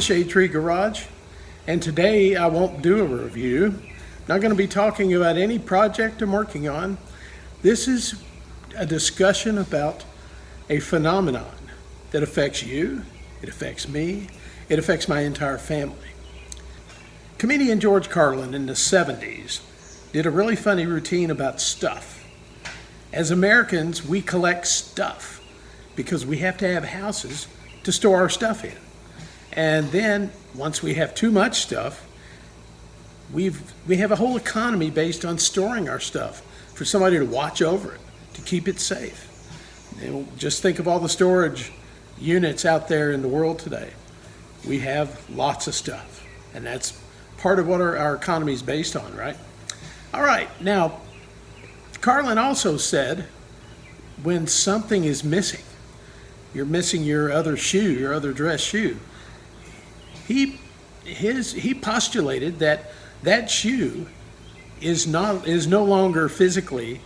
Shadetree Garage, and today I won't do a review. I'm not going to be talking about any project I'm working on. This is a discussion about a phenomenon that affects you, it affects me, it affects my entire family. Comedian George Carlin in the 70s did a really funny routine about stuff. As Americans, we collect stuff because we have to have houses to store our stuff in. And then once we have too much stuff, we have a whole economy based on storing our stuff for somebody to watch over it, to keep it safe. And just think of all the storage units out there in the world today. We have lots of stuff, and that's part of what our economy is based on, right? All right, now, Carlin also said when something is missing, you're missing your other shoe, your other dress shoe, he postulated that that shoe is no longer physically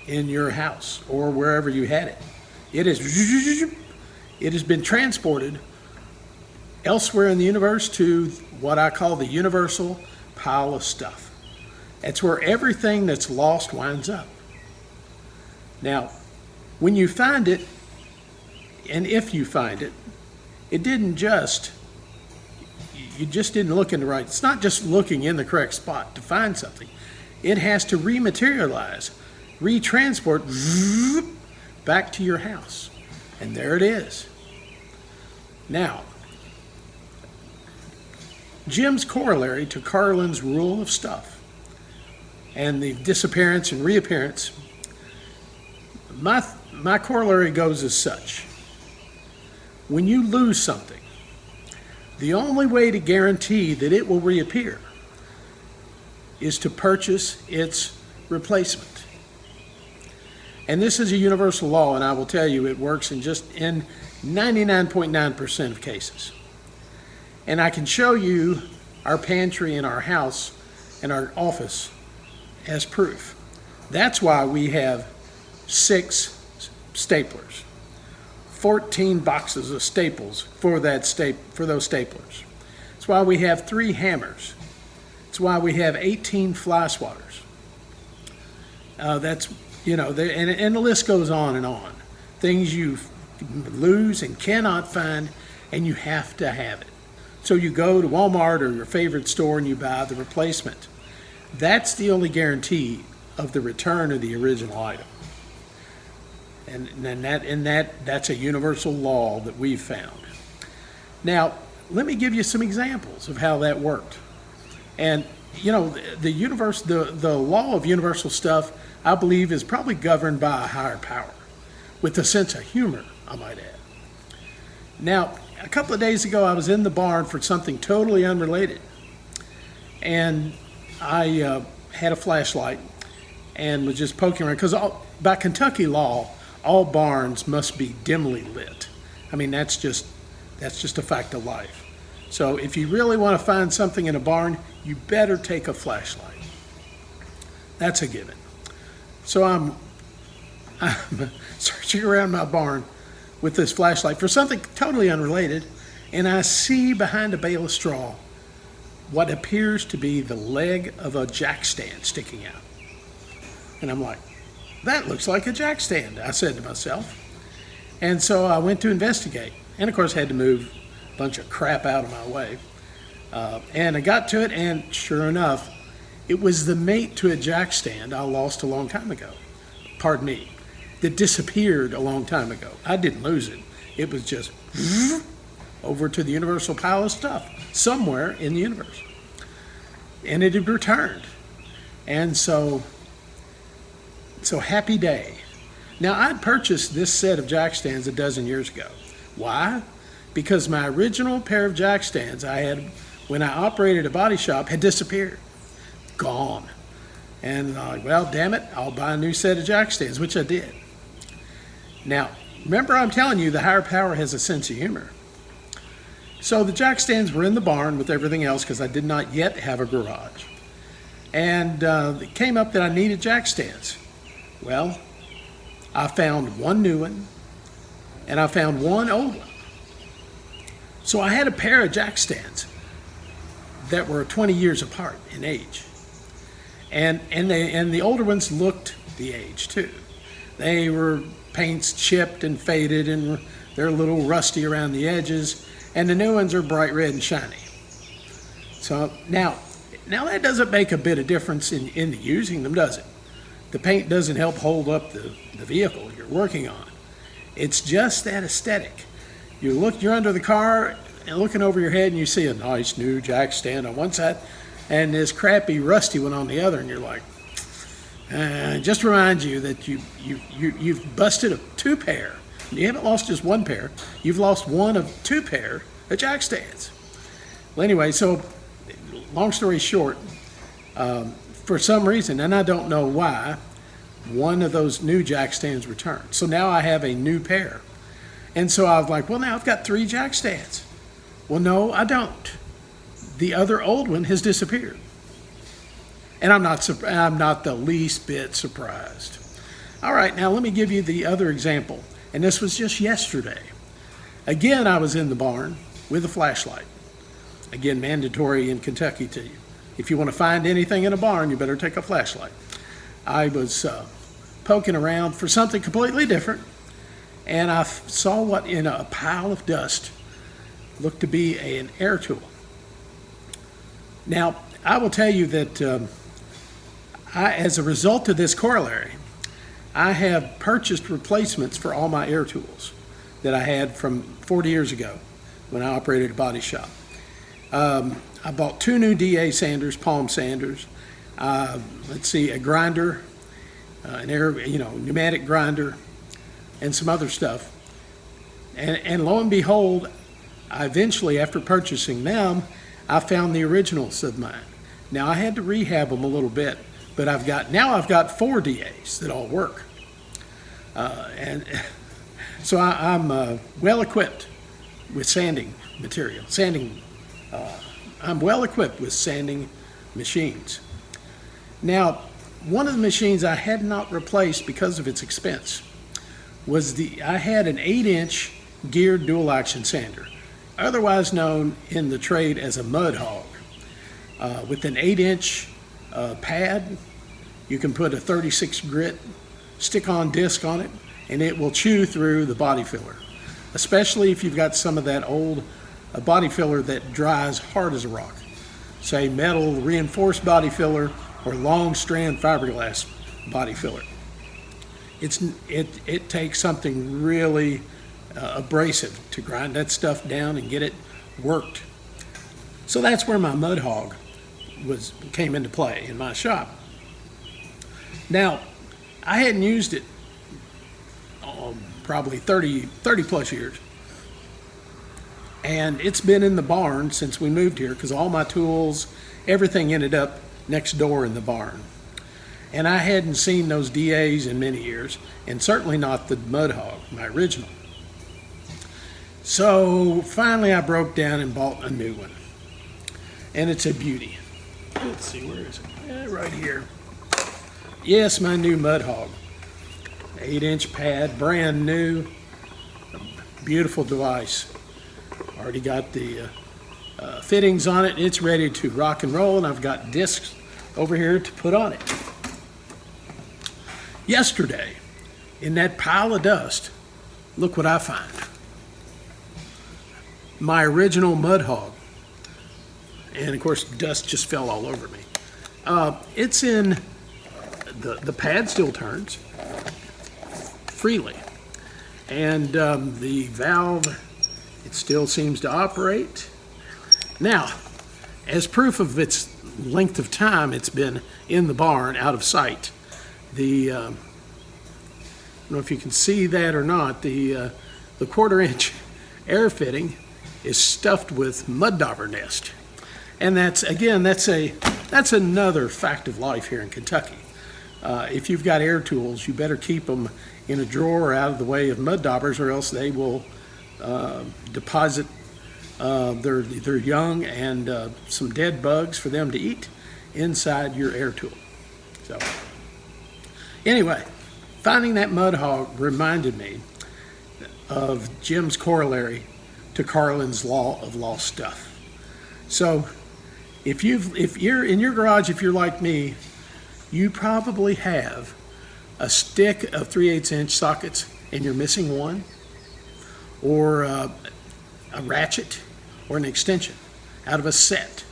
in your house or wherever you had it. It has been transported elsewhere in the universe to what I call the universal pile of stuff. It's where everything that's lost winds up. Now, when you find it, and if you find it, you just didn't look in the right, it's not just looking in the correct spot to find something. It has to rematerialize, retransport back to your house. And there it is. Now, Jim's corollary to Carlin's rule of stuff and the disappearance and reappearance, my corollary goes as such. When you lose something, the only way to guarantee that it will reappear is to purchase its replacement. And this is a universal law, and I will tell you it works in 99.9% of cases. And I can show you our pantry in our house and our office as proof. That's why we have 6 staplers, 14 boxes of staples for those staplers. It's why we have 3 hammers. It's why we have 18 fly swatters. And the list goes on and on. Things you lose and cannot find, and you have to have it. So you go to Walmart or your favorite store and you buy the replacement. That's the only guarantee of the return of the original item. And that's a universal law that we've found. Now, let me give you some examples of how that worked. And the law of universal stuff, I believe, is probably governed by a higher power, with a sense of humor, I might add. Now, a couple of days ago, I was in the barn for something totally unrelated, and I had a flashlight and was just poking around, because by Kentucky law, all barns must be dimly lit. I mean, that's just a fact of life. So if you really want to find something in a barn, you better take a flashlight. That's a given. So I'm searching around my barn with this flashlight for something totally unrelated, and I see behind a bale of straw what appears to be the leg of a jack stand sticking out. And I'm like, that looks like a jack stand, I said to myself. And so I went to investigate, and of course had to move a bunch of crap out of my way. And I got to it, and sure enough, it was the mate to a jack stand I lost a long time ago. Pardon me, that disappeared a long time ago. I didn't lose it. It was just over to the universal pile of stuff somewhere in the universe. And it had returned. And so happy day. Now, I'd purchased this set of jack stands a dozen years ago. Why? Because my original pair of jack stands I had when I operated a body shop had disappeared. Gone. And well, damn it, I'll buy a new set of jack stands, which I did. Now, remember, I'm telling you the higher power has a sense of humor. So the jack stands were in the barn with everything else because I did not yet have a garage. And it came up that I needed jack stands. Well, I found one new one and I found one old one. So I had a pair of jack stands that were 20 years apart in age. And the older ones looked the age too. They were paints chipped and faded, and they're a little rusty around the edges, and the new ones are bright red and shiny. So now that doesn't make a bit of difference in using them, does it? The paint doesn't help hold up the vehicle you're working on. It's just that aesthetic. You're under the car and looking over your head, and you see a nice new jack stand on one side and this crappy rusty one on the other, and you're like, just reminds you that you've busted two pair. You haven't lost just one pair. You've lost one of two pair of jack stands. Well, anyway, so long story short, for some reason, and I don't know why, one of those new jack stands returned. So now I have a new pair. And so I was like, well, now I've got 3 jack stands. Well, no, I don't. The other old one has disappeared. And I'm not the least bit surprised. All right, now let me give you the other example. And this was just yesterday. Again, I was in the barn with a flashlight. Again, mandatory in Kentucky to you. If you want to find anything in a barn, you better take a flashlight. I was poking around for something completely different, and I saw what in a pile of dust looked to be an air tool. Now, I will tell you that as a result of this corollary, I have purchased replacements for all my air tools that I had from 40 years ago when I operated a body shop. I bought 2 new DA sanders, palm sanders. A grinder, an air, pneumatic grinder, and some other stuff. And lo and behold, I eventually, after purchasing them, I found the originals of mine. Now I had to rehab them a little bit, but I've got 4 DAs that all work. And so I'm well equipped with sanding material. I'm well equipped with sanding machines. Now, one of the machines I had not replaced because of its expense was I had an 8-inch geared dual action sander, otherwise known in the trade as a mud hog. With an 8-inch pad, you can put a 36 grit stick-on disc on it, and it will chew through the body filler, especially if you've got some of that old body filler that dries hard as a rock, say metal reinforced body filler or long strand fiberglass body filler. It takes something really abrasive to grind that stuff down and get it worked. So that's where my mud hog came into play in my shop. Now, I hadn't used it probably 30 plus years. And it's been in the barn since we moved here because all my tools, everything ended up next door in the barn. And I hadn't seen those DAs in many years, and certainly not the mud hog, my original. So finally I broke down and bought a new one. And it's a beauty. Let's see, where is it? Right here. Yes, my new mud hog. 8-inch pad, brand new, beautiful device. Already got the fittings on it. It's ready to rock and roll, and I've got discs over here to put on it. Yesterday, in that pile of dust, look what I find. My original mud hog. And of course, dust just fell all over me. It's in, the pad still turns freely. And the valve, it still seems to operate. Now, as proof of its length of time it's been in the barn, out of sight, I don't know if you can see that or not, the 1/4-inch air fitting is stuffed with mud dauber nest. And that's another fact of life here in Kentucky. If you've got air tools, you better keep them in a drawer out of the way of mud daubers, or else they will deposit their young and some dead bugs for them to eat inside your air tool. So anyway, finding that mud hog reminded me of Jim's corollary to Carlin's law of lost stuff. So if you're in your garage, if you're like me, you probably have a stick of 3/8 inch sockets and you're missing one, or a ratchet or an extension out of a set.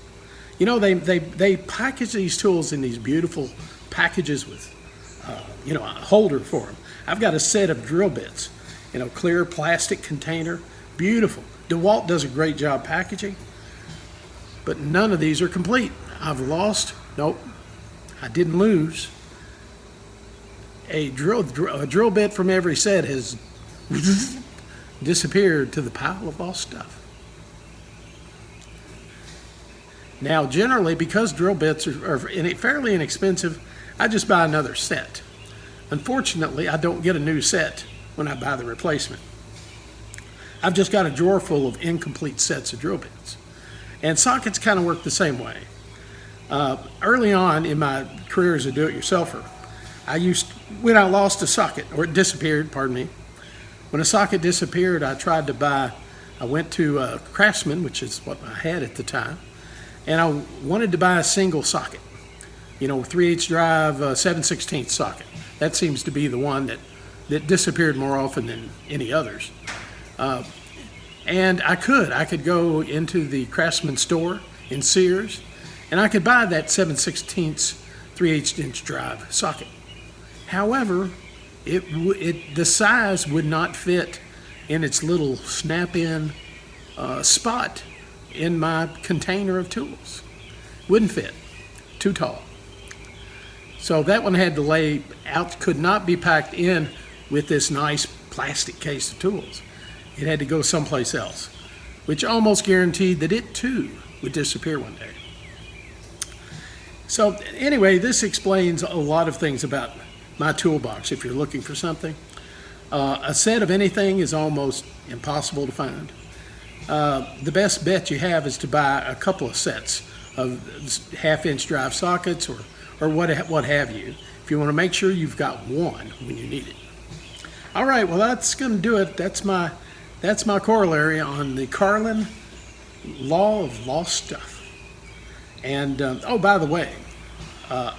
You know, they package these tools in these beautiful packages with, a holder for them. I've got a set of drill bits, clear plastic container, beautiful. DeWalt does a great job packaging, but none of these are complete. I've lost, nope, I didn't lose. A drill bit from every set has disappeared to the pile of lost stuff. Now, generally, because drill bits are fairly inexpensive, I just buy another set. Unfortunately, I don't get a new set when I buy the replacement. I've just got a drawer full of incomplete sets of drill bits. And sockets kind of work the same way. Early on in my career as a do-it-yourselfer, when I lost a socket, or it disappeared, pardon me, when a socket disappeared, I went to Craftsman, which is what I had at the time, and I wanted to buy a single socket, 3/8 drive, 7/16 socket. That seems to be the one that disappeared more often than any others. And I could go into the Craftsman store in Sears, and I could buy that 7/16 3/8 inch drive socket. However, the size would not fit in its little snap-in spot in my container of tools. Wouldn't fit, too tall. So that one had to lay out, could not be packed in with this nice plastic case of tools. It had to go someplace else, which almost guaranteed that it too would disappear one day. So anyway, this explains a lot of things about my toolbox if you're looking for something. A set of anything is almost impossible to find. The best bet you have is to buy a couple of sets of 1/2 inch drive sockets or what have you, if you want to make sure you've got one when you need it. All right, well, that's going to do it. That's my corollary on the Carlin law of lost stuff. And oh, by the way,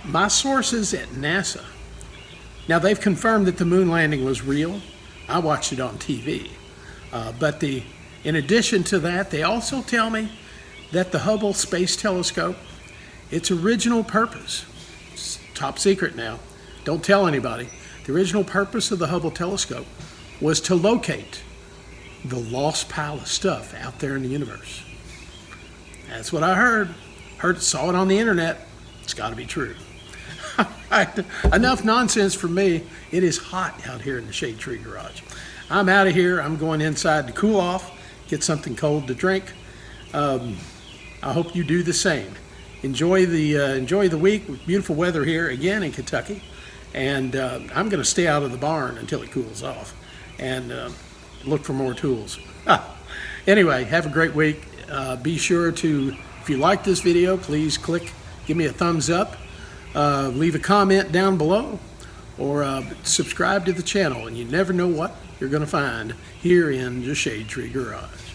my sources at NASA, now they've confirmed that the moon landing was real. I watched it on TV. But in addition to that, they also tell me that the Hubble Space Telescope, its original purpose, it's top secret now, don't tell anybody, the original purpose of the Hubble telescope was to locate the lost pile of stuff out there in the universe. That's what I heard. Saw it on the internet. It's got to be true. All right, enough nonsense for me. It is hot out here in the Shadetree garage. I'm out of here. I'm going inside to cool off, get something cold to drink. I hope you do the same. Enjoy the week with beautiful weather here again in Kentucky, and I'm going to stay out of the barn until it cools off and look for more tools. Anyway, have a great week. Be sure to, if you like this video, please give me a thumbs up, leave a comment down below, or subscribe to the channel, and you never know what you're going to find here in the Shadetree garage.